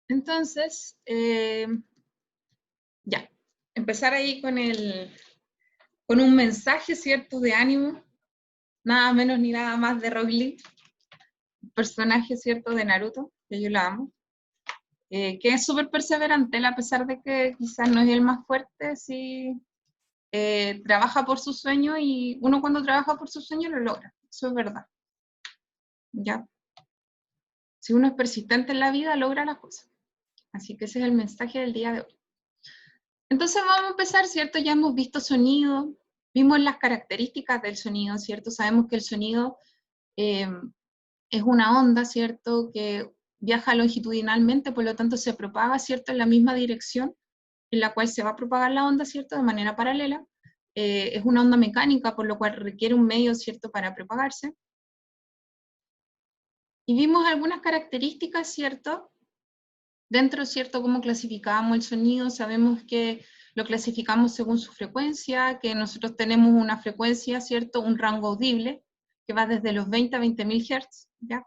Entonces, ya, empezar ahí con un mensaje, ¿cierto?, de ánimo, nada menos ni nada más de Rock Lee, personaje, ¿cierto?, de Naruto, que yo la amo, que es súper perseverante, él, a pesar de que quizás no es el más fuerte, sí trabaja por su sueño, y uno cuando trabaja por su sueño lo logra, eso es verdad, ¿ya? Si uno es persistente en la vida, logra las cosas. Así que ese es el mensaje del día de hoy. Entonces vamos a empezar, ¿cierto? Ya hemos visto sonido, vimos las características del sonido, ¿cierto? Sabemos que el sonido es una onda, ¿cierto?, que viaja longitudinalmente, por lo tanto se propaga, ¿cierto?, en la misma dirección en la cual se va a propagar la onda, ¿cierto?, de manera paralela. Es una onda mecánica, por lo cual requiere un medio, ¿cierto?, para propagarse. Y vimos algunas características, ¿cierto?, dentro, ¿cierto?, cómo clasificábamos el sonido. Sabemos que lo clasificamos según su frecuencia, que nosotros tenemos una frecuencia, ¿cierto?, un rango audible, que va desde los 20 a 20.000 Hz, ¿ya?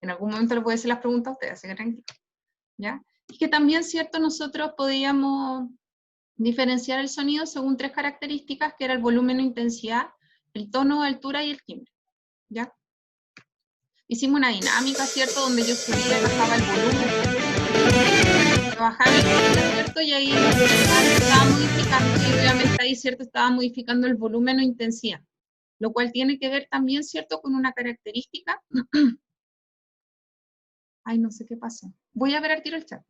En algún momento les voy a hacer las preguntas a ustedes, así que tranquilos, ¿ya? Y que también, ¿cierto?, nosotros podíamos diferenciar el sonido según tres características, que era el volumen o intensidad, el tono, altura y el timbre, ¿ya? Hicimos una dinámica, ¿cierto?, donde yo subía y bajaba el volumen, bajaba el volumen, ¿cierto?, y ahí estaba modificando, y obviamente ahí, ¿cierto?, estaba modificando el volumen o intensidad, lo cual tiene que ver también, ¿cierto?, con una característica. Ay, no sé qué pasó. Voy a ver al tiro el chat.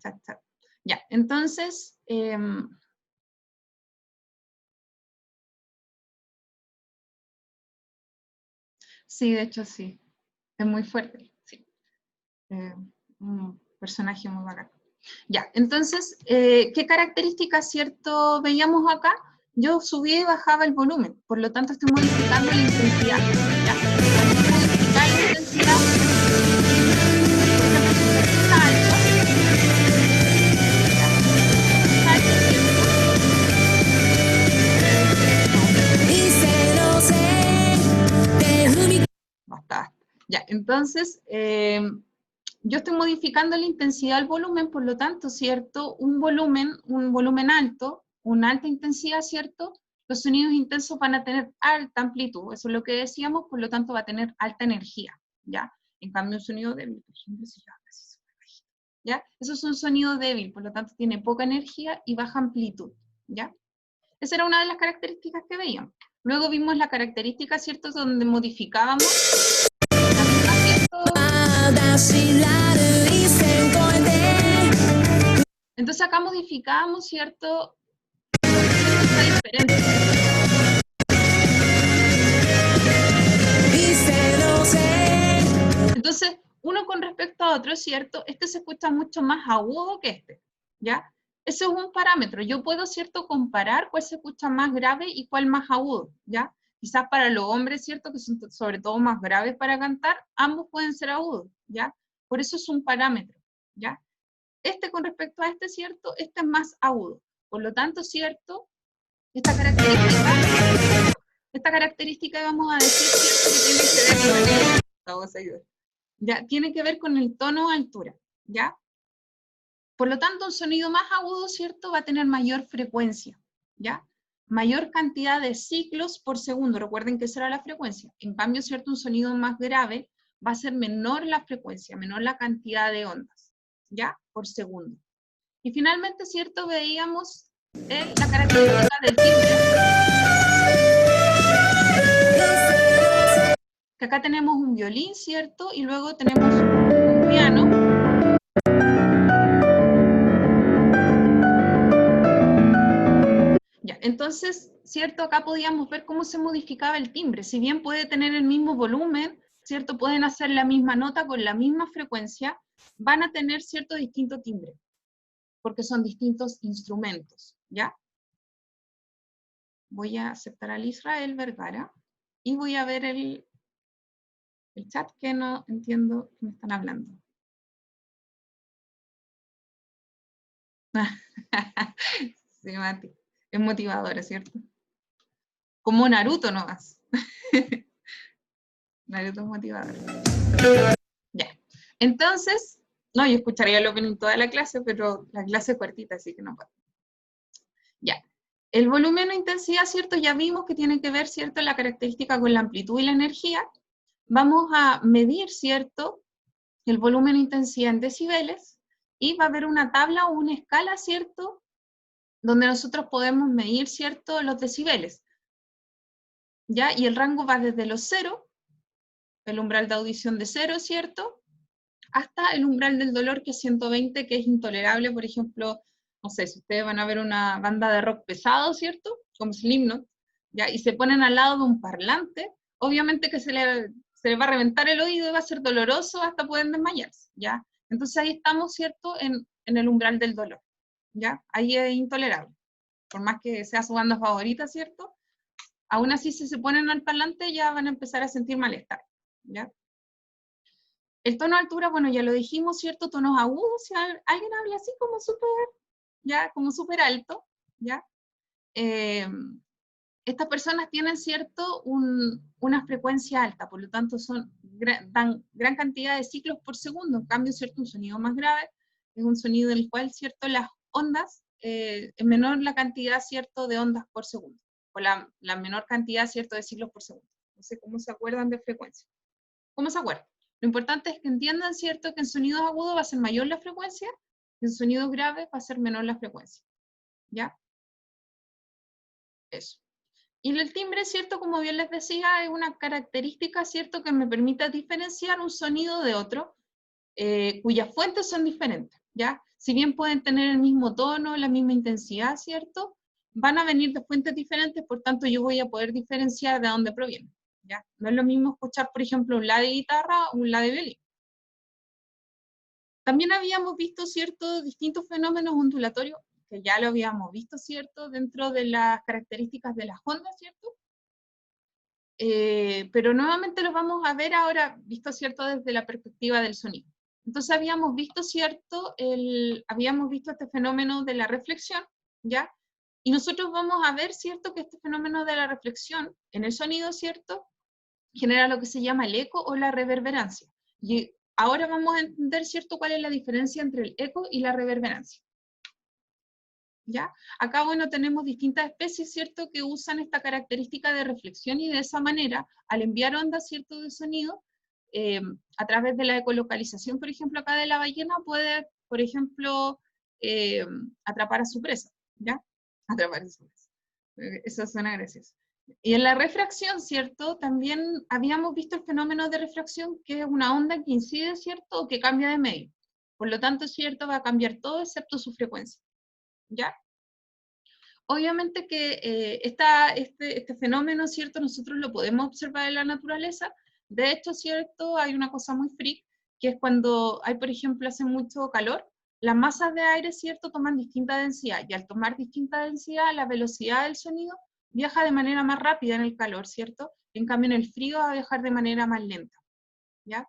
Chat. Ya, entonces, sí, de hecho sí, es muy fuerte, sí. Un personaje muy bacán. Ya, entonces, ¿qué características, cierto, veíamos acá? Yo subía y bajaba el volumen, por lo tanto estoy modificando la intensidad. Ya, modificar la intensidad, por ejemplo, si se escucha alto, basta. Ya, entonces, yo estoy modificando la intensidad del volumen, por lo tanto, ¿cierto? Un volumen alto, una alta intensidad, ¿cierto? Los sonidos intensos van a tener alta amplitud, eso es lo que decíamos, por lo tanto va a tener alta energía, ¿ya? En cambio, un sonido débil, por ejemplo, se llama así súper bajito, ¿ya? Eso es un sonido débil, por lo tanto tiene poca energía y baja amplitud, ¿ya? Esa era una de las características que veíamos. Luego vimos la característica, ¿cierto?, donde modificábamos entonces acá modificábamos, ¿cierto?, diferente. Entonces, uno con respecto a otro, ¿cierto? Este se escucha mucho más agudo que este, ¿ya? Ese es un parámetro. Yo puedo, ¿cierto?, comparar cuál se escucha más grave y cuál más agudo, ¿ya? Quizás para los hombres, ¿cierto?, que son sobre todo más graves para cantar, ambos pueden ser agudos, ¿ya? Por eso es un parámetro, ¿ya? Este con respecto a este, ¿cierto? Este es más agudo. Por lo tanto, ¿cierto? Esta característica vamos a decir, ¿cierto?, que tiene que ver con el... Vamos a ayudar. ¿Ya? Tiene que ver con el tono o altura, ¿ya? Por lo tanto, un sonido más agudo, ¿cierto?, va a tener mayor frecuencia, ¿ya? Mayor cantidad de ciclos por segundo. Recuerden que esa era la frecuencia. En cambio, ¿cierto?, un sonido más grave va a ser menor la frecuencia, menor la cantidad de ondas, ¿ya? Por segundo. Y finalmente, ¿cierto?, veíamos la característica del timbre. Que acá tenemos un violín, ¿cierto? Y luego tenemos un piano. Ya, entonces, ¿cierto? Acá podíamos ver cómo se modificaba el timbre. Si bien puede tener el mismo volumen, ¿cierto?, pueden hacer la misma nota con la misma frecuencia, van a tener, ¿cierto?, distinto timbre, porque son distintos instrumentos, ¿ya? Voy a aceptar al Israel Vergara y voy a ver el chat, que no entiendo qué me están hablando. Sí, Mati, es motivadora, ¿cierto? Como Naruto nomás. Naruto es motivador. Ya. Entonces, no, yo escucharía el opening toda la clase, pero la clase es cortita, así que no puedo. Ya. El volumen o intensidad, ¿cierto? Ya vimos que tiene que ver, ¿cierto? La característica con la amplitud y la energía. Vamos a medir, ¿cierto? El volumen o intensidad en decibeles, y va a haber una tabla o una escala, ¿cierto? Donde nosotros podemos medir, ¿cierto? Los decibeles. ¿Ya? Y el rango va desde los 0, el umbral de audición de 0, ¿cierto? Hasta el umbral del dolor, que es 120, que es intolerable. Por ejemplo, no sé, si ustedes van a ver una banda de rock pesado, ¿cierto? Como Slipknot, ¿ya? Y se ponen al lado de un parlante, obviamente que se le va a reventar el oído y va a ser doloroso, hasta pueden desmayarse, ¿ya? Entonces ahí estamos, ¿cierto? En el umbral del dolor, ¿ya? Ahí es intolerable. Por más que sea su banda favorita, ¿cierto? Aún así, si se ponen al parlante, ya van a empezar a sentir malestar, ¿ya? El tono de altura, bueno, ya lo dijimos, ¿cierto? Tonos agudos, si alguien habla así como súper, ya, como súper alto, ¿ya? Estas personas tienen, ¿cierto? Una frecuencia alta, por lo tanto dan gran cantidad de ciclos por segundo. En cambio, ¿cierto? Un sonido más grave es un sonido en el cual, ¿cierto? Las ondas, es menor la cantidad, ¿cierto? De ondas por segundo, o la menor cantidad, ¿cierto? De ciclos por segundo. No sé cómo se acuerdan de frecuencia. ¿Cómo se acuerdan? Lo importante es que entiendan, ¿cierto? Que en sonidos agudos va a ser mayor la frecuencia, y en sonidos graves va a ser menor la frecuencia. ¿Ya? Eso. Y el timbre, ¿cierto? Como bien les decía, es una característica, ¿cierto? Que me permite diferenciar un sonido de otro, cuyas fuentes son diferentes, ¿ya? Si bien pueden tener el mismo tono, la misma intensidad, ¿cierto? Van a venir de fuentes diferentes, por tanto yo voy a poder diferenciar de dónde provienen, ¿ya? No es lo mismo escuchar, por ejemplo, un la de guitarra o un la de violín. También habíamos visto, ¿cierto?, distintos fenómenos ondulatorios, que ya lo habíamos visto, ¿cierto?, dentro de las características de las ondas, ¿cierto? Pero nuevamente los vamos a ver ahora, visto, ¿cierto?, desde la perspectiva del sonido. Entonces habíamos visto, ¿cierto?, habíamos visto este fenómeno de la reflexión, ¿ya? Y nosotros vamos a ver, ¿cierto?, que este fenómeno de la reflexión en el sonido, ¿cierto?, genera lo que se llama el eco o la reverberancia. Y ahora vamos a entender, ¿cierto?, cuál es la diferencia entre el eco y la reverberancia. ¿Ya? Acá, bueno, tenemos distintas especies, ¿cierto?, que usan esta característica de reflexión, y de esa manera, al enviar ondas, ¿cierto?, de sonido, a través de la ecolocalización, por ejemplo, acá de la ballena, puede, por ejemplo, atrapar a su presa, ¿ya? Atrapar a su presa. Eso suena gracioso. Y en la refracción, ¿cierto?, también habíamos visto el fenómeno de refracción, que es una onda que incide, ¿cierto?, o que cambia de medio. Por lo tanto, ¿cierto?, va a cambiar todo excepto su frecuencia, ¿ya? Obviamente que este fenómeno, ¿cierto?, nosotros lo podemos observar en la naturaleza. De hecho, ¿cierto?, hay una cosa muy freak, que es cuando hay, por ejemplo, hace mucho calor, las masas de aire, ¿cierto?, toman distinta densidad, y al tomar distinta densidad, la velocidad del sonido viaja de manera más rápida en el calor, ¿cierto? En cambio, en el frío va a viajar de manera más lenta, ¿ya?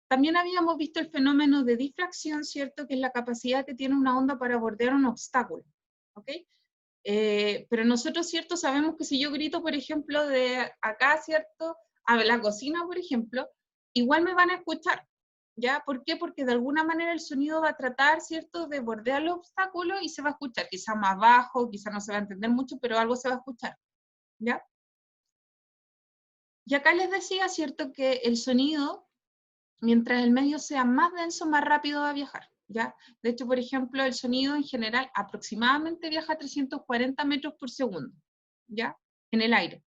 También habíamos visto el fenómeno de difracción, ¿cierto?, que es la capacidad que tiene una onda para bordear un obstáculo, ¿ok? Pero nosotros, ¿cierto?, sabemos que si yo grito, por ejemplo, de acá, ¿cierto?, a la cocina, por ejemplo, igual me van a escuchar, ¿ya? ¿Por qué? Porque de alguna manera el sonido va a tratar, ¿cierto?, de bordear los obstáculos y se va a escuchar, quizá más bajo, quizá no se va a entender mucho, pero algo se va a escuchar, ¿ya? Y acá les decía, ¿cierto?, que el sonido, mientras el medio sea más denso, más rápido va a viajar, ¿ya? De hecho, por ejemplo, el sonido en general aproximadamente viaja a 340 metros por segundo, ¿ya? En el aire,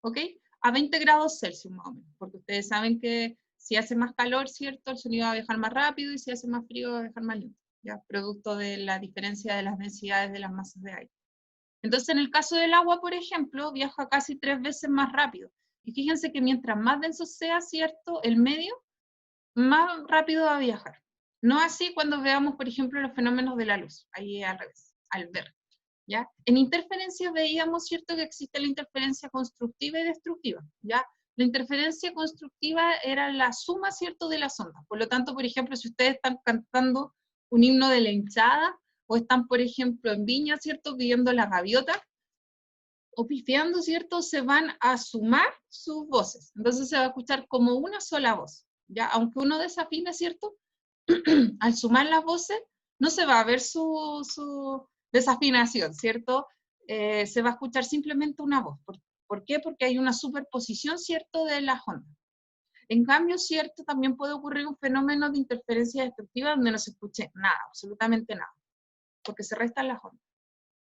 ¿ok? A 20 grados Celsius más o menos, porque ustedes saben que si hace más calor, ¿cierto?, el sonido va a viajar más rápido, y si hace más frío va a viajar más lento, ¿ya? Producto de la diferencia de las densidades de las masas de aire. Entonces, en el caso del agua, por ejemplo, viaja casi 3 veces más rápido. Y fíjense que mientras más denso sea, ¿cierto?, el medio, más rápido va a viajar. No así cuando veamos, por ejemplo, los fenómenos de la luz, ahí al revés, al ver, ¿ya? En interferencias veíamos, ¿cierto?, que existe la interferencia constructiva y destructiva, ¿ya? La interferencia constructiva era la suma, ¿cierto?, de las ondas. Por lo tanto, por ejemplo, si ustedes están cantando un himno de la hinchada, o están, por ejemplo, en Viña, ¿cierto?, viendo la gaviota, o pifiando, ¿cierto?, se van a sumar sus voces. Entonces se va a escuchar como una sola voz, ¿ya? Aunque uno desafine, ¿cierto? Al sumar las voces, no se va a ver su desafinación, ¿cierto? Se va a escuchar simplemente una voz. ¿Por qué? Porque hay una superposición, ¿cierto?, de las ondas. En cambio, ¿cierto?, también puede ocurrir un fenómeno de interferencia destructiva donde no se escuche nada, absolutamente nada, porque se restan las ondas.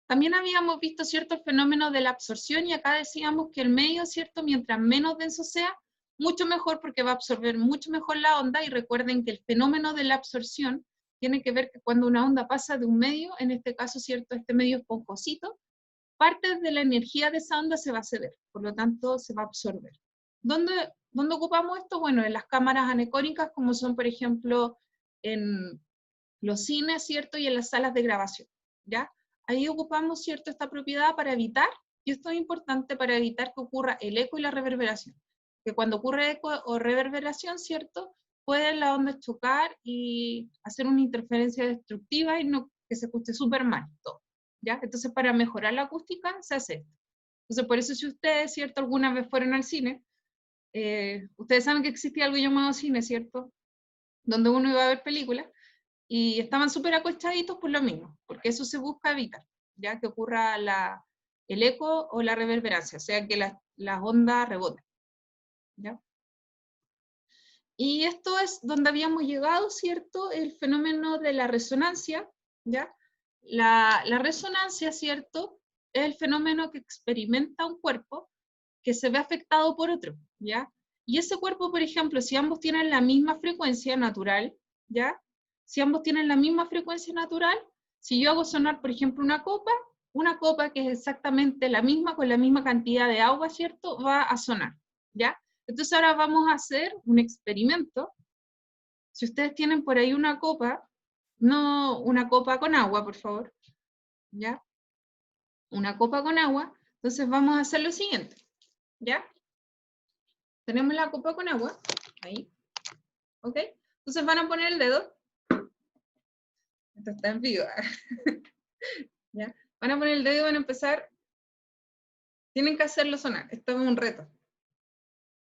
También habíamos visto, ¿cierto?, el fenómeno de la absorción, y acá decíamos que el medio, ¿cierto?, mientras menos denso sea, mucho mejor, porque va a absorber mucho mejor la onda, y recuerden que el fenómeno de la absorción tiene que ver que cuando una onda pasa de un medio, en este caso, ¿cierto?, este medio esponjosito, parte de la energía de esa onda se va a ceder, por lo tanto se va a absorber. ¿Dónde ocupamos esto? Bueno, en las cámaras anecónicas, como son, por ejemplo, en los cines, ¿cierto?, y en las salas de grabación, ¿ya? Ahí ocupamos, ¿cierto?, esta propiedad para evitar, y esto es importante, para evitar que ocurra el eco y la reverberación. Que cuando ocurre eco o reverberación, ¿cierto?, pueden las ondas chocar y hacer una interferencia destructiva y no, que se escuche súper mal todo, ¿ya? Entonces, para mejorar la acústica, se hace esto. Entonces, por eso si ustedes, ¿cierto?, alguna vez fueron al cine, ustedes saben que existía algo llamado cine, ¿cierto?, donde uno iba a ver películas, y estaban súper acolchaditos por lo mismo, porque eso se busca evitar, ya que ocurra el eco o la reverberancia, o sea, que las ondas reboten, ¿ya? Y esto es donde habíamos llegado, ¿cierto?, el fenómeno de la resonancia, ¿ya? La resonancia, ¿cierto?, es el fenómeno que experimenta un cuerpo que se ve afectado por otro, ¿ya? Y ese cuerpo, por ejemplo, si ambos tienen la misma frecuencia natural, ¿ya? Si ambos tienen la misma frecuencia natural, si yo hago sonar, por ejemplo, una copa que es exactamente la misma, con la misma cantidad de agua, ¿cierto?, va a sonar, ¿ya? Entonces ahora vamos a hacer un experimento. Si ustedes tienen por ahí una copa, no una copa con agua, por favor, ¿ya? Una copa con agua, entonces vamos a hacer lo siguiente, ¿ya? Tenemos la copa con agua, ahí, ¿ok? Entonces van a poner el dedo, esto está en vivo, ¿ya? Van a poner el dedo y van a empezar, tienen que hacerlo sonar, esto es un reto.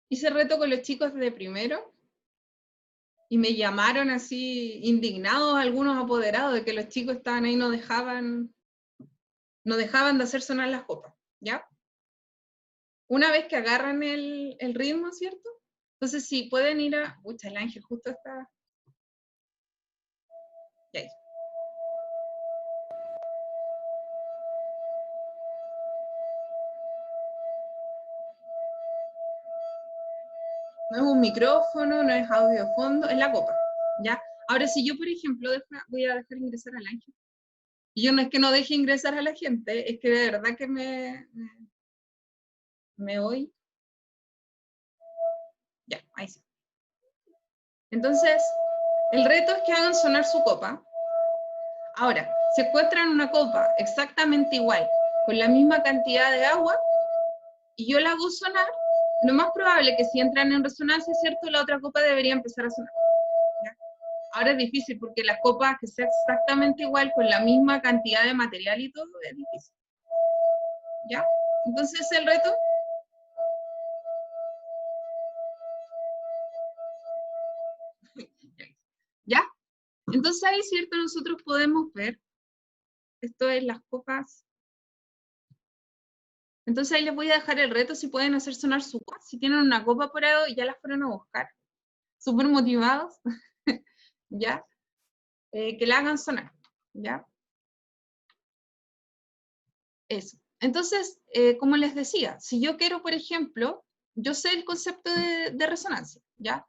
Hice reto con los chicos de primero, y me llamaron así, indignados algunos apoderados, de que los chicos estaban ahí, no dejaban de hacer sonar las copas, ¿ya? Una vez que agarran el ritmo, ¿cierto? Entonces, si pueden ir a... Pucha, el ángel justo está... Ya. No es un micrófono, no es audio de fondo, es la copa, ¿ya? Ahora, si yo, por ejemplo, voy a dejar ingresar al ángel, y yo no es que no deje ingresar a la gente, es que de verdad que me voy... Ya, ahí sí. Entonces, el reto es que hagan sonar su copa. Ahora, si encuentran una copa exactamente igual, con la misma cantidad de agua, y yo la hago sonar, lo más probable es que si entran en resonancia, ¿cierto?, la otra copa debería empezar a sonar, ¿ya? Ahora es difícil, porque las copas que sea exactamente igual, con la misma cantidad de material y todo, es difícil, ¿ya? Entonces el reto... ¿Ya? Entonces ahí, ¿cierto?, nosotros podemos ver, esto es las copas. Entonces ahí les voy a dejar el reto, si pueden hacer sonar su copa, si tienen una copa por ahí y ya las fueron a buscar, súper motivados, ¿ya? Que la hagan sonar, ¿ya? Eso. Entonces, como les decía, si yo quiero, por ejemplo, yo sé el concepto de resonancia, ¿ya?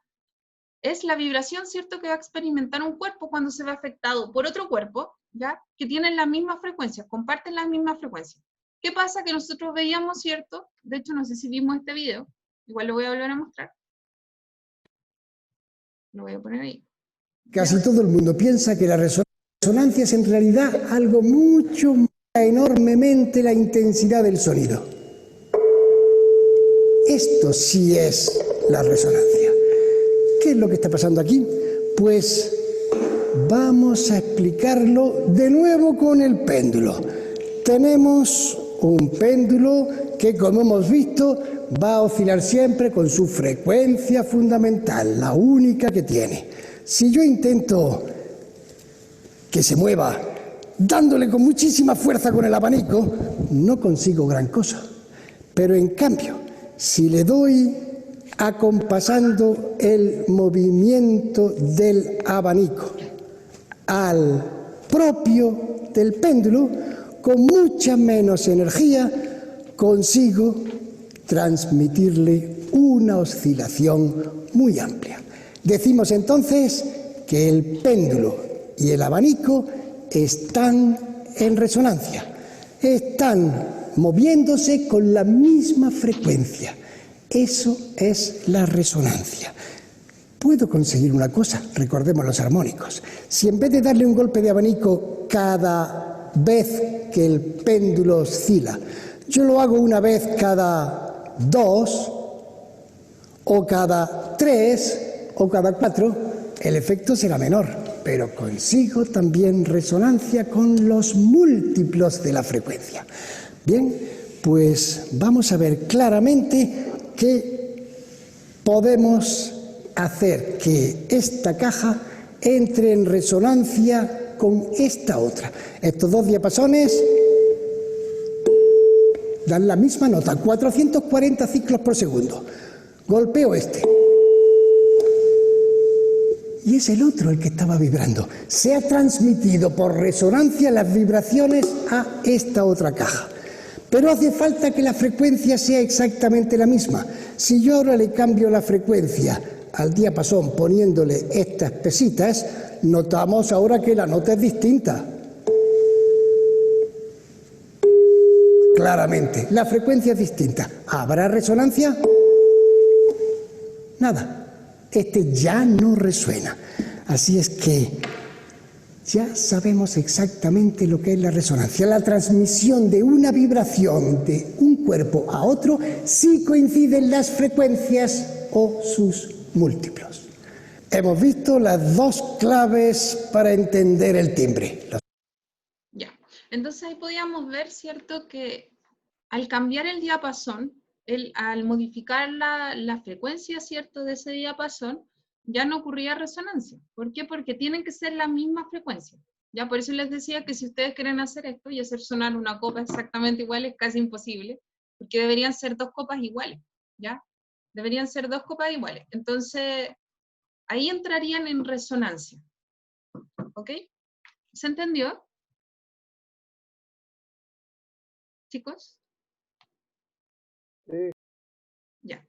Es la vibración, ¿cierto?, que va a experimentar un cuerpo cuando se ve afectado por otro cuerpo, ¿ya?, que tienen las mismas frecuencias, comparten las mismas frecuencias. ¿Qué pasa? Que nosotros veíamos, ¿cierto? De hecho, no sé si vimos este video, igual lo voy a volver a mostrar. Lo voy a poner ahí. Casi todo el mundo piensa que la resonancia es en realidad algo mucho más, enormemente la intensidad del sonido. Esto sí es la resonancia. ¿Qué es lo que está pasando aquí? Pues vamos a explicarlo de nuevo con el péndulo. Tenemos un péndulo que, como hemos visto, va a oscilar siempre con su frecuencia fundamental, la única que tiene. Si yo intento que se mueva dándole con muchísima fuerza con el abanico, no consigo gran cosa. Pero en cambio, si le doy acompasando el movimiento del abanico al propio del péndulo, con mucha menos energía consigo transmitirle una oscilación muy amplia. Decimos entonces que el péndulo y el abanico están en resonancia, están moviéndose con la misma frecuencia. Eso es la resonancia. Puedo conseguir una cosa, recordemos los armónicos. Si en vez de darle un golpe de abanico cada vez que el péndulo oscila, yo lo hago una vez cada 2, o cada 3, o cada 4, el efecto será menor, pero consigo también resonancia con los múltiplos de la frecuencia. Bien, pues vamos a ver claramente que podemos hacer que esta caja entre en resonancia con esta otra. Estos dos diapasones dan la misma nota, 440 ciclos por segundo. Golpeo este. Y es el otro el que estaba vibrando. Se ha transmitido por resonancia las vibraciones a esta otra caja. Pero hace falta que la frecuencia sea exactamente la misma. Si yo ahora le cambio la frecuencia al diapasón poniéndole estas pesitas, notamos ahora que la nota es distinta. Claramente, la frecuencia es distinta. ¿Habrá resonancia? Nada. Este ya no resuena. Así es que ya sabemos exactamente lo que es la resonancia. La transmisión de una vibración de un cuerpo a otro si coinciden las frecuencias o sus múltiplos. Hemos visto las dos claves para entender el timbre. Ya, entonces ahí podíamos ver, ¿cierto?, que al cambiar el diapasón, al modificar la frecuencia, ¿cierto?, de ese diapasón, ya no ocurría resonancia. ¿Por qué? Porque tienen que ser la misma frecuencia. Ya por eso les decía que si ustedes quieren hacer esto y hacer sonar una copa exactamente igual es casi imposible, porque deberían ser dos copas iguales, ¿ya? Deberían ser dos copas iguales. Entonces, ahí entrarían en resonancia. ¿Ok? ¿Se entendió? ¿Chicos? Sí. Ya.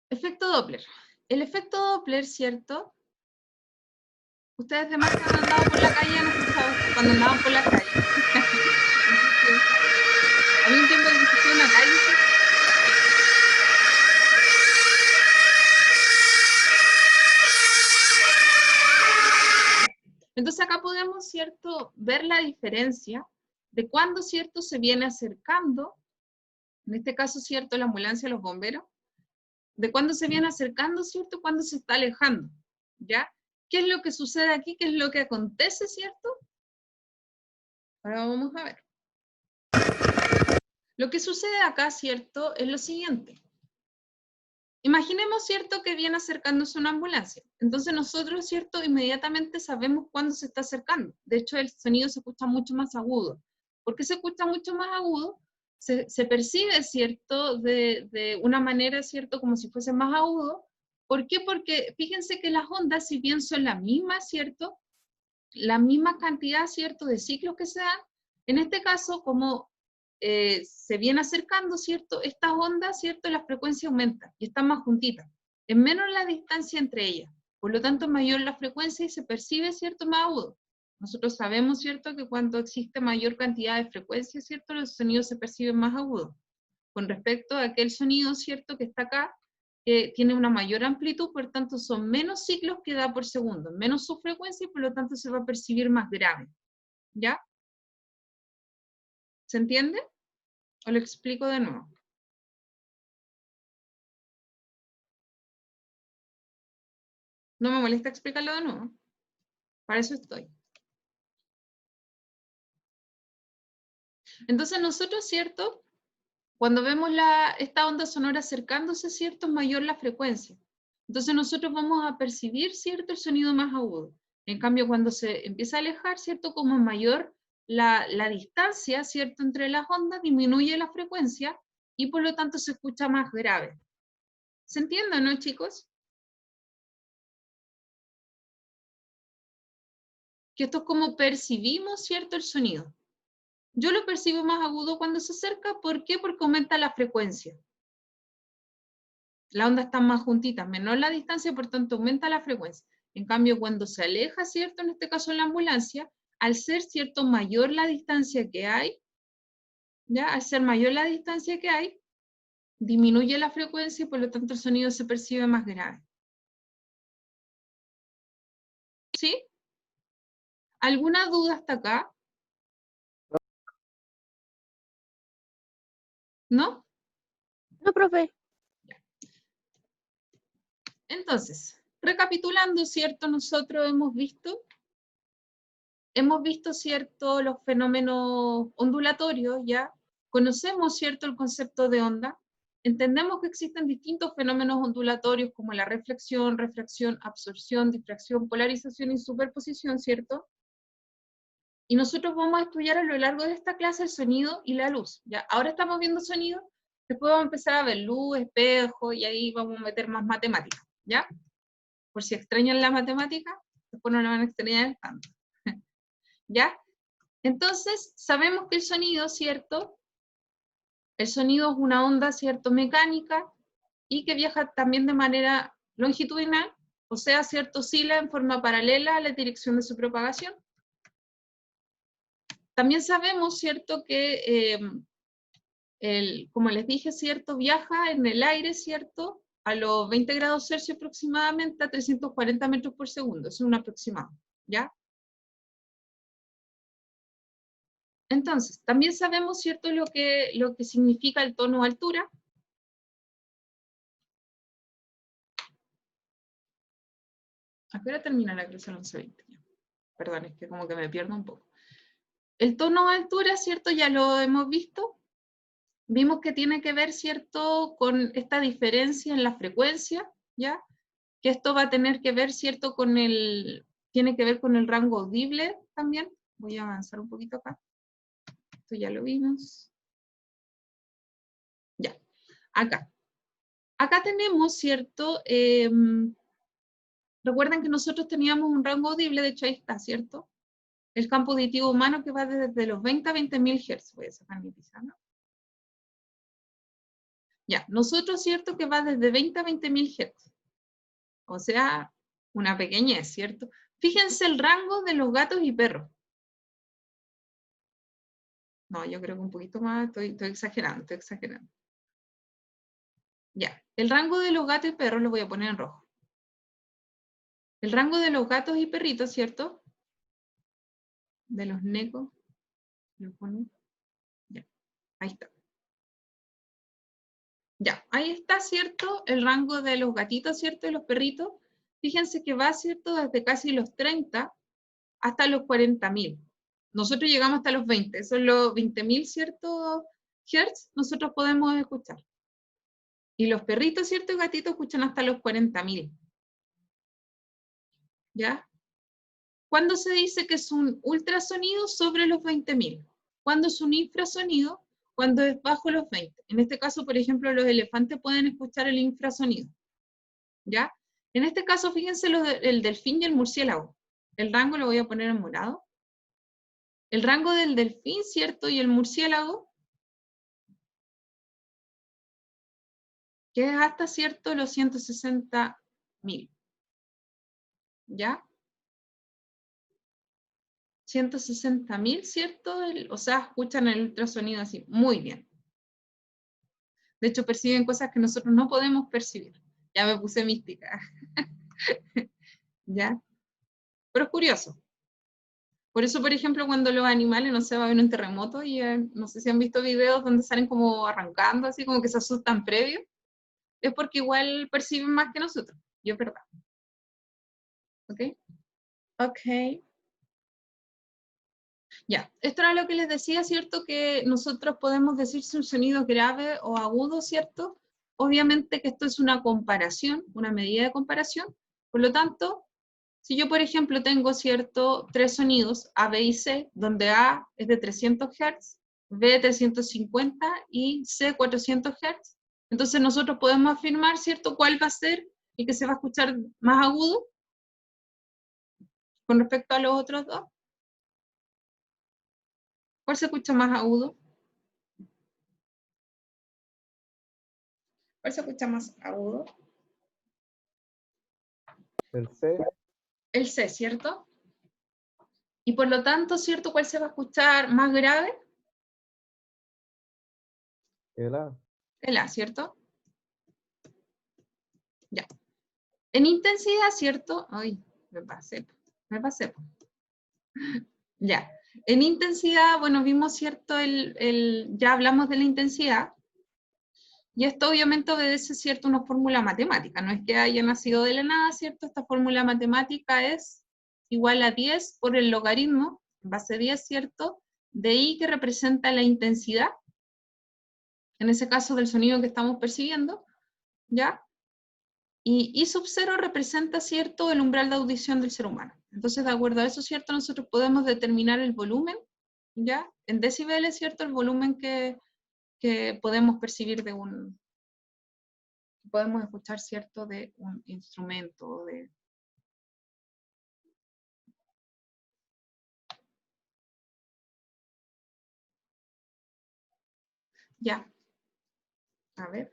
Efecto Doppler. El efecto Doppler, ¿cierto? Ustedes demás que han andado por la calle han escuchado cuando andaban por la calle. Había un tiempo que existía una calle, ¿sí? Entonces acá podemos, ¿cierto?, ver la diferencia de cuando, ¿cierto?, se viene acercando, en este caso, ¿cierto?, la ambulancia, los bomberos, de cuando se viene acercando, ¿cierto?, cuando se está alejando, ¿ya? ¿Qué es lo que sucede aquí? ¿Qué es lo que acontece, ¿cierto? Ahora vamos a ver. Lo que sucede acá, ¿cierto?, es lo siguiente. Imaginemos, ¿cierto?, que viene acercándose una ambulancia. Entonces nosotros, ¿cierto?, inmediatamente sabemos cuándo se está acercando. De hecho, el sonido se escucha mucho más agudo. ¿Por qué se escucha mucho más agudo? Se percibe, ¿cierto?, de una manera, ¿cierto?, como si fuese más agudo. ¿Por qué? Porque fíjense que las ondas, si bien son las mismas, ¿cierto?, la misma cantidad, ¿cierto?, de ciclos que se dan, en este caso, como se viene acercando, ¿cierto?, estas ondas, ¿cierto?, la frecuencia aumenta y están más juntitas. Es menor la distancia entre ellas, por lo tanto, mayor la frecuencia y se percibe, ¿cierto?, más agudo. Nosotros sabemos, ¿cierto?, que cuando existe mayor cantidad de frecuencia, ¿cierto?, los sonidos se perciben más agudos. Con respecto a aquel sonido, ¿cierto?, que está acá, que tiene una mayor amplitud, por tanto son menos ciclos que da por segundo, menos su frecuencia y por lo tanto se va a percibir más grave. ¿Ya? ¿Se entiende? ¿O lo explico de nuevo? No me molesta explicarlo de nuevo. Para eso estoy. Entonces nosotros, ¿cierto?, Cuando vemos esta onda sonora acercándose, ¿cierto? Es mayor la frecuencia. Entonces nosotros vamos a percibir, ¿cierto? El sonido más agudo. En cambio, cuando se empieza a alejar, ¿cierto? Como es mayor la distancia, ¿cierto? Entre las ondas, disminuye la frecuencia y por lo tanto se escucha más grave. ¿Se entiende, no, chicos? Que esto es como percibimos, ¿cierto? El sonido. Yo lo percibo más agudo cuando se acerca. ¿Por qué? Porque aumenta la frecuencia. La onda está más juntita, menor la distancia, por tanto aumenta la frecuencia. En cambio, cuando se aleja, ¿cierto? En este caso la ambulancia, al ser, ¿cierto? Mayor la distancia que hay, ¿ya? Al ser mayor la distancia que hay, disminuye la frecuencia y por lo tanto el sonido se percibe más grave. ¿Sí? ¿Alguna duda hasta acá? ¿No? No, profe. Entonces, recapitulando, ¿cierto? Nosotros hemos visto, ¿cierto? Los fenómenos ondulatorios, ¿ya? Conocemos, ¿cierto? El concepto de onda. Entendemos que existen distintos fenómenos ondulatorios como la reflexión, refracción, absorción, difracción, polarización y superposición, ¿cierto? Y nosotros vamos a estudiar a lo largo de esta clase el sonido y la luz, ¿ya? Ahora estamos viendo sonido, después vamos a empezar a ver luz, espejo, y ahí vamos a meter más matemáticas, ¿ya? Por si extrañan la matemática, después no la van a extrañar tanto. ¿Ya? Entonces, sabemos que el sonido, ¿cierto? El sonido es una onda, ¿cierto? Mecánica, y que viaja también de manera longitudinal, o sea, ¿cierto? Oscila en forma paralela a la dirección de su propagación. También sabemos, ¿cierto? Que, como les dije, ¿cierto? Viaja en el aire, ¿cierto? A los 20 grados Celsius aproximadamente a 340 metros por segundo, es un aproximado, ¿ya? Entonces, también sabemos, ¿cierto?, lo que significa el tono altura. ¿A qué hora termina la clase? A las 11:20. Perdón, es que como que me pierdo un poco. El tono altura, ¿cierto?, ya lo hemos visto. Vimos que tiene que ver, ¿cierto?, con esta diferencia en la frecuencia, ¿ya? Que esto va a tener que ver, ¿cierto?, tiene que ver con el rango audible también. Voy a avanzar un poquito acá. Esto ya lo vimos. Ya, acá. Acá tenemos, ¿cierto? Recuerden que nosotros teníamos un rango audible, de hecho ahí está, ¿cierto? El campo auditivo humano que va desde los 20 a 20.000 Hz. Voy a sacar mi pizarra. Ya, nosotros, ¿cierto? Que va desde 20 a 20.000 Hz. O sea, una pequeñez, ¿cierto? Fíjense el rango de los gatos y perros. No, yo creo que un poquito más, estoy exagerando, Ya, el rango de los gatos y perros lo voy a poner en rojo. El rango de los gatos y perritos, ¿cierto? De los necos. Lo pongo. Ya, ahí está. Ya, ahí está, ¿cierto? El rango de los gatitos, ¿cierto? Y los perritos. Fíjense que va, ¿cierto? Desde casi los 30 hasta los 40.000. Nosotros llegamos hasta los 20. Son los 20.000, ¿cierto? Hertz, nosotros podemos escuchar. Y los perritos, ¿cierto? Y gatitos escuchan hasta los 40.000. ¿Ya? ¿Cuándo se dice que es un ultrasonido? Sobre los 20.000. ¿Cuándo es un infrasonido? Cuando es bajo los 20. En este caso, por ejemplo, los elefantes pueden escuchar el infrasonido. ¿Ya? En este caso, fíjense el delfín y el murciélago. El rango lo voy a poner en morado. El rango del delfín, ¿cierto? Y el murciélago, que es hasta, ¿cierto?, los 160.000. ¿Ya? 160.000, ¿cierto? O sea, escuchan el ultrasonido así, muy bien. De hecho, perciben cosas que nosotros no podemos percibir. Ya me puse mística. ¿Ya? Pero es curioso. Por eso, por ejemplo, cuando los animales, no sé, va a haber un terremoto y no sé si han visto videos donde salen como arrancando, así como que se asustan previo, es porque igual perciben más que nosotros. Y es verdad. ¿Ok? Ok. Ya, esto era lo que les decía, ¿cierto? Que nosotros podemos decir si un sonido es grave o agudo, ¿cierto? Obviamente que esto es una comparación, una medida de comparación. Por lo tanto, si yo, por ejemplo, tengo, ¿cierto?, tres sonidos, A, B y C, donde A es de 300 Hz, B 350 y C 400 Hz, entonces nosotros podemos afirmar, ¿cierto?, cuál va a ser el que se va a escuchar más agudo con respecto a los otros dos. ¿Cuál se escucha más agudo? ¿Cuál se escucha más agudo? El C. El C, ¿cierto? Y por lo tanto, ¿cierto? ¿Cuál se va a escuchar más grave? El A. El A, ¿cierto? Ya. En intensidad, ¿cierto? Ay, me pasé. Ya. En intensidad, bueno, vimos, ¿cierto? Ya hablamos de la intensidad. Y esto obviamente obedece, ¿cierto?, una fórmula matemática. No es que haya nacido de la nada, ¿cierto? Esta fórmula matemática es igual a 10 por el logaritmo, base 10, ¿cierto?, de I, que representa la intensidad, en ese caso del sonido que estamos percibiendo, ¿ya? Y I sub 0 representa, ¿cierto?, el umbral de audición del ser humano. Entonces, de acuerdo a eso, ¿cierto?, nosotros podemos determinar el volumen, ¿ya? En decibeles, ¿cierto?, el volumen que podemos percibir de podemos escuchar, ¿cierto?, de un instrumento, Ya. A ver.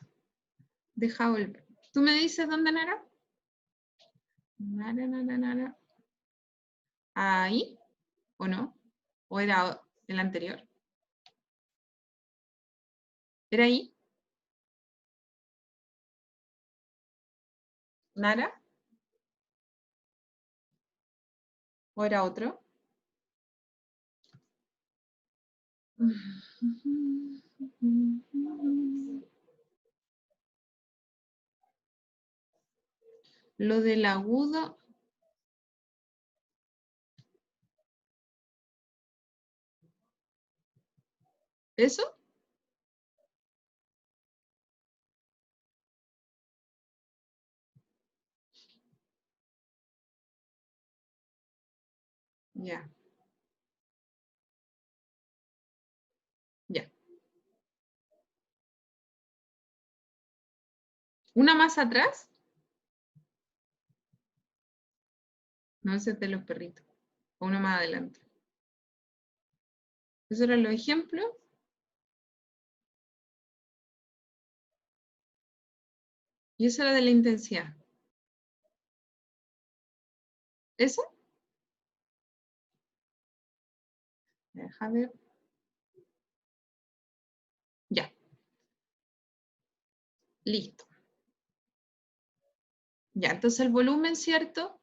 Deja volver. ¿Tú me dices dónde, Nara? Nara. ¿Ahí? ¿O no? ¿O era el anterior? ¿Era ahí? ¿Nara? ¿O era otro? Lo del agudo. ¿Eso? Ya. Ya. ¿Una más atrás? No, ese es de los perritos. O una más adelante. ¿Esos eran los ejemplos? Y eso era de la intensidad. ¿Eso? Deja ver. Ya. Listo. Ya, entonces el volumen, ¿cierto?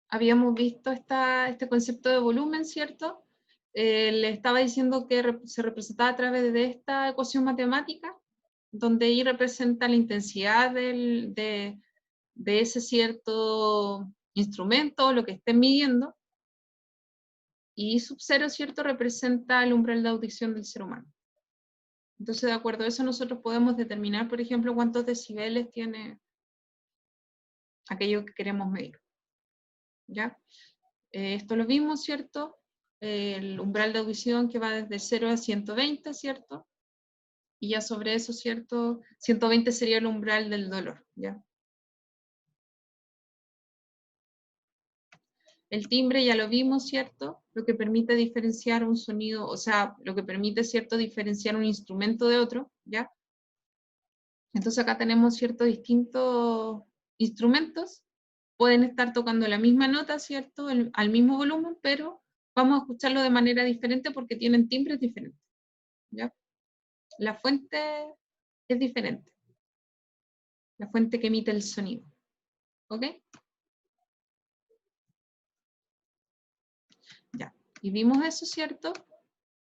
Habíamos visto este concepto de volumen, ¿cierto? Le estaba diciendo que se representaba a través de esta ecuación matemática, donde I representa la intensidad de ese cierto instrumento, lo que estén midiendo, y I sub 0, ¿cierto?, representa el umbral de audición del ser humano. Entonces, de acuerdo a eso, nosotros podemos determinar, por ejemplo, cuántos decibeles tiene aquello que queremos medir. ¿Ya? Esto lo vimos, ¿cierto? El umbral de audición que va desde 0 a 120, ¿cierto? Y ya sobre eso, ¿cierto? 120 sería el umbral del dolor, ¿ya? El timbre ya lo vimos, ¿cierto? Lo que permite diferenciar un sonido, o sea, lo que permite, ¿cierto?, diferenciar un instrumento de otro, ¿ya? Entonces acá tenemos, ¿cierto?, distintos instrumentos. Pueden estar tocando la misma nota, ¿cierto?, al mismo volumen, pero vamos a escucharlo de manera diferente porque tienen timbres diferentes, ¿ya? La fuente es diferente. La fuente que emite el sonido. ¿Ok? Ya. Y vimos eso, ¿cierto?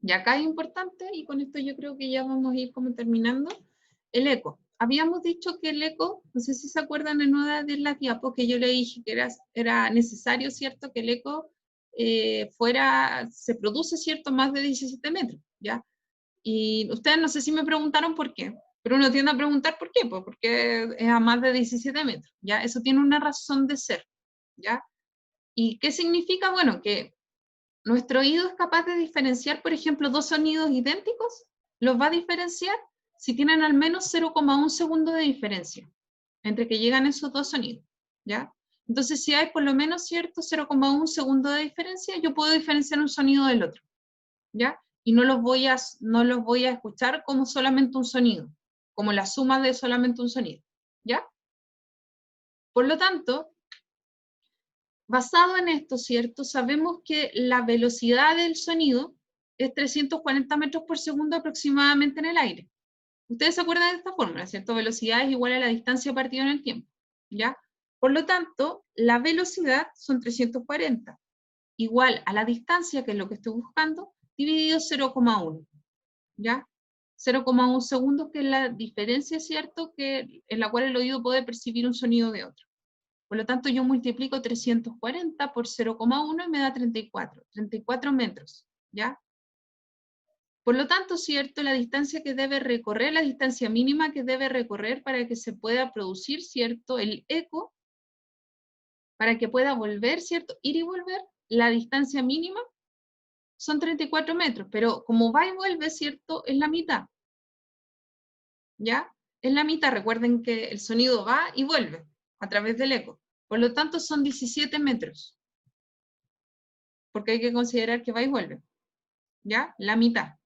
Y acá es importante, y con esto yo creo que ya vamos a ir como terminando, el eco. Habíamos dicho que el eco, no sé si se acuerdan en una de las diapos, que yo le dije que era necesario, ¿cierto?, que el eco se produce, ¿cierto?, más de 17 metros, ¿ya? Y ustedes no sé si me preguntaron por qué, pero uno tiende a preguntar por qué, pues porque es a más de 17 metros, ¿ya? Eso tiene una razón de ser, ¿ya? ¿Y qué significa? Bueno, que nuestro oído es capaz de diferenciar, por ejemplo, dos sonidos idénticos, los va a diferenciar si tienen al menos 0,1 segundo de diferencia entre que llegan esos dos sonidos, ¿ya? Entonces, si hay por lo menos, ¿cierto?, 0,1 segundo de diferencia, yo puedo diferenciar un sonido del otro, ¿ya? Y no los voy a escuchar como solamente un sonido, como la suma de solamente un sonido, ¿ya? Por lo tanto, basado en esto, ¿cierto?, sabemos que la velocidad del sonido es 340 metros por segundo aproximadamente en el aire. Ustedes se acuerdan de esta fórmula, ¿cierto? Velocidad es igual a la distancia partida en el tiempo, ¿ya? Por lo tanto, la velocidad son 340, igual a la distancia, que es lo que estoy buscando, dividido 0,1, ¿ya? 0,1 segundos, que es la diferencia, ¿cierto?, en la cual el oído puede percibir un sonido de otro. Por lo tanto, yo multiplico 340 por 0,1 y me da 34 metros, ¿ya? Por lo tanto, ¿cierto?, la distancia que debe recorrer, la distancia mínima que debe recorrer para que se pueda producir, ¿cierto?, el eco, para que pueda volver, ¿cierto?, ir y volver, la distancia mínima son 34 metros, pero como va y vuelve, ¿cierto?, es la mitad, ¿ya? Es la mitad, recuerden que el sonido va y vuelve a través del eco. Por lo tanto, son 17 metros, porque hay que considerar que va y vuelve, ¿ya? La mitad.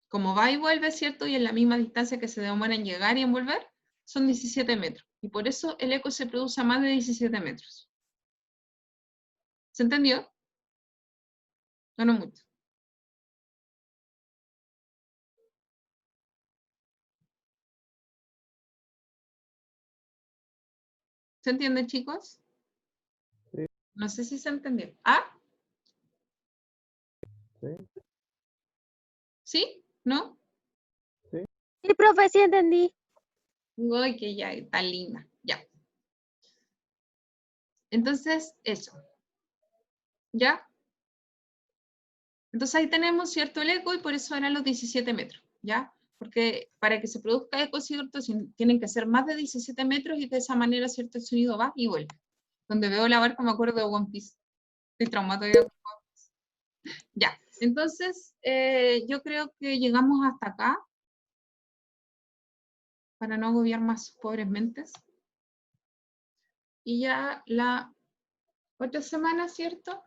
Como va y vuelve, ¿cierto? Y en la misma distancia que se demora en llegar y en volver, son 17 metros. Y por eso el eco se produce a más de 17 metros. ¿Se entendió? No mucho. ¿Se entiende, chicos? Sí. No sé si se entendió. ¿Ah? Sí. ¿Sí? ¿No? Sí. Sí, profe, sí entendí. Uy, que ya está linda. Ya. Entonces, eso. ¿Ya? Entonces ahí tenemos, ¿cierto?, el eco, y por eso eran los 17 metros, ¿ya? Porque para que se produzca eco, ¿cierto?, tienen que ser más de 17 metros, y de esa manera, ¿cierto?, el sonido va y vuelve. Donde veo la barca me acuerdo de One Piece. Estoy traumado todavía con One Piece. Ya, entonces yo creo que llegamos hasta acá, para no agobiar más sus pobres mentes. Y ya la otra semana, ¿cierto?,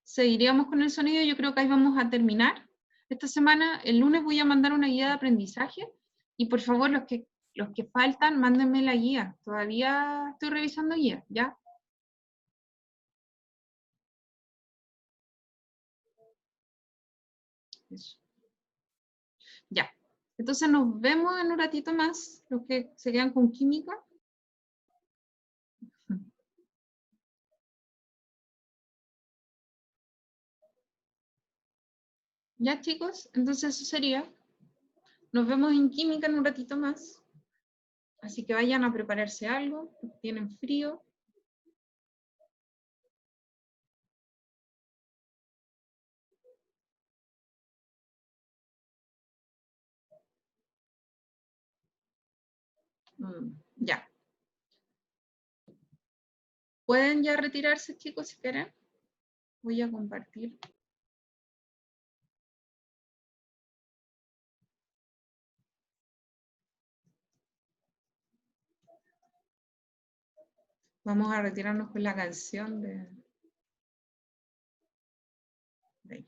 seguiríamos con el sonido. Yo creo que ahí vamos a terminar. Esta semana, el lunes, voy a mandar una guía de aprendizaje, y por favor, los que faltan, mándenme la guía. Todavía estoy revisando guía, ¿ya? Eso. Ya. Entonces nos vemos en un ratito más, los que se quedan con química. Ya, chicos, entonces eso sería. Nos vemos en química en un ratito más. Así que vayan a prepararse algo, tienen frío. Ya. Pueden ya retirarse, chicos, si quieren. Voy a compartir. Vamos a retirarnos con la canción de ahí.